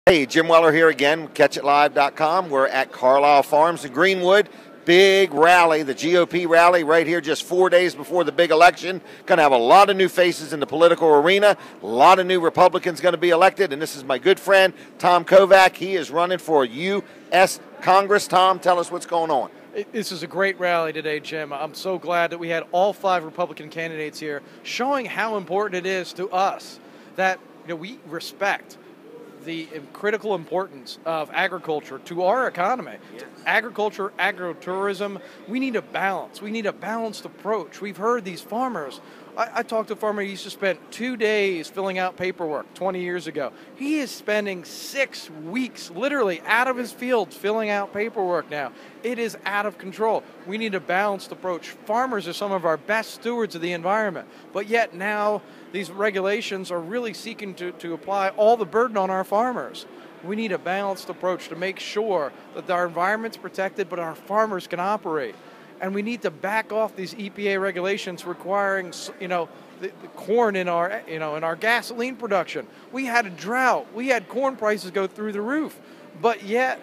Hey, Jim Weller here again, catchitlive.com. We're at Carlisle Farms in Greenwood. Big rally, the GOP rally right here just 4 days before the big election. Going to have a lot of new faces in the political arena. A lot of new Republicans going to be elected. And this is my good friend, Tom Kovach. He is running for U.S. Congress. Tom, tell us what's going on. This is a great rally today, Jim. I'm so glad that we had all 5 Republican candidates here showing how important it is to us that we respect the critical importance of agriculture to our economy. Yes. Agriculture, agritourism, we need a balance. We need a balanced approach. We've heard these farmers. I talked to a farmer who used to spend 2 days filling out paperwork 20 years ago. He is spending 6 weeks literally out of his fields filling out paperwork now. It is out of control. We need a balanced approach. Farmers are some of our best stewards of the environment, but yet now these regulations are really seeking to apply all the burden on our farmers. We need a balanced approach to make sure that our environment's protected, but our farmers can operate. And we need to back off these EPA regulations requiring, the corn in our gasoline production. We had a drought. We had corn prices go through the roof, but yet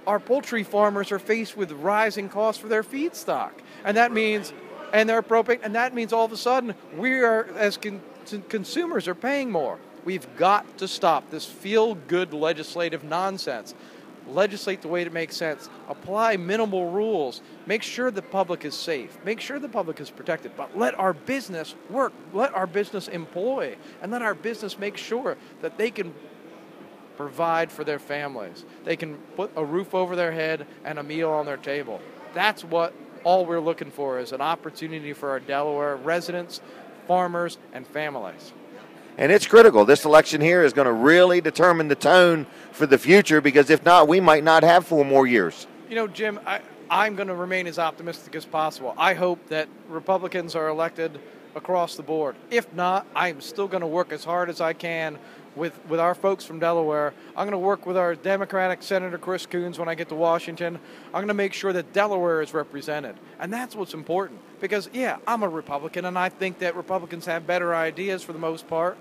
our poultry farmers are faced with rising costs for their feedstock, and that means, and their propane, and that means all of a sudden we are, as consumers, are paying more. We've got to stop this feel-good legislative nonsense. Legislate the way it makes sense. Apply minimal rules. Make sure the public is safe. Make sure the public is protected. But let our business work. Let our business employ. And let our business make sure that they can provide for their families. They can put a roof over their head and a meal on their table. That's what all we're looking for, is an opportunity for our Delaware residents, farmers, and families. And it's critical. This election here is going to really determine the tone for the future, because if not, we might not have 4 more years. Jim, I'm going to remain as optimistic as possible. I hope that Republicans are elected across the board. If not, I'm still going to work as hard as I can with our folks from Delaware. I'm going to work with our Democratic Senator Chris Coons when I get to Washington. I'm going to make sure that Delaware is represented. And that's what's important. Because, yeah, I'm a Republican, and I think that Republicans have better ideas for the most part.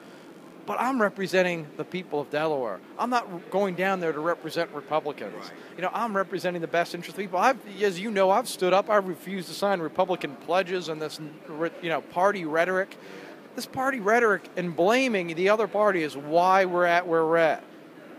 But I'm representing the people of Delaware. I'm not going down there to represent Republicans. Right. I'm representing the best interest of people. As you know, I've stood up. I refuse to sign Republican pledges and this, party rhetoric. This party rhetoric and blaming the other party is why we're at where we're at.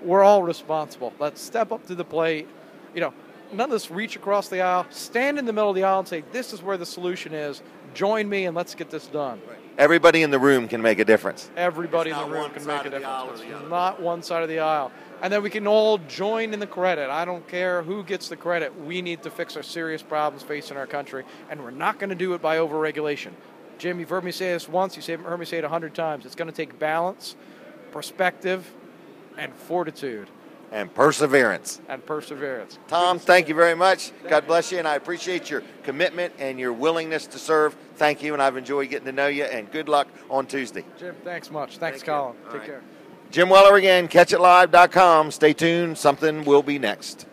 We're all responsible. Let's step up to the plate. None of this reach across the aisle. Stand in the middle of the aisle and say, this is where the solution is. Join me and let's get this done. Right. Everybody in the room can make a difference. Everybody in the room can make a difference. It's not one side of the aisle. And then we can all join in the credit. I don't care who gets the credit. We need to fix our serious problems facing our country, and we're not going to do it by overregulation. Jim, you've heard me say this once. You've heard me say it 100 times. It's going to take balance, perspective, and fortitude. And perseverance. Tom, thank you very much. God bless you, and I appreciate your commitment and your willingness to serve. Thank you, and I've enjoyed getting to know you, and good luck on Tuesday. Jim, thanks much. Thanks, Colin. Take care. Jim Weller again, catchitlive.com. Stay tuned. Something will be next.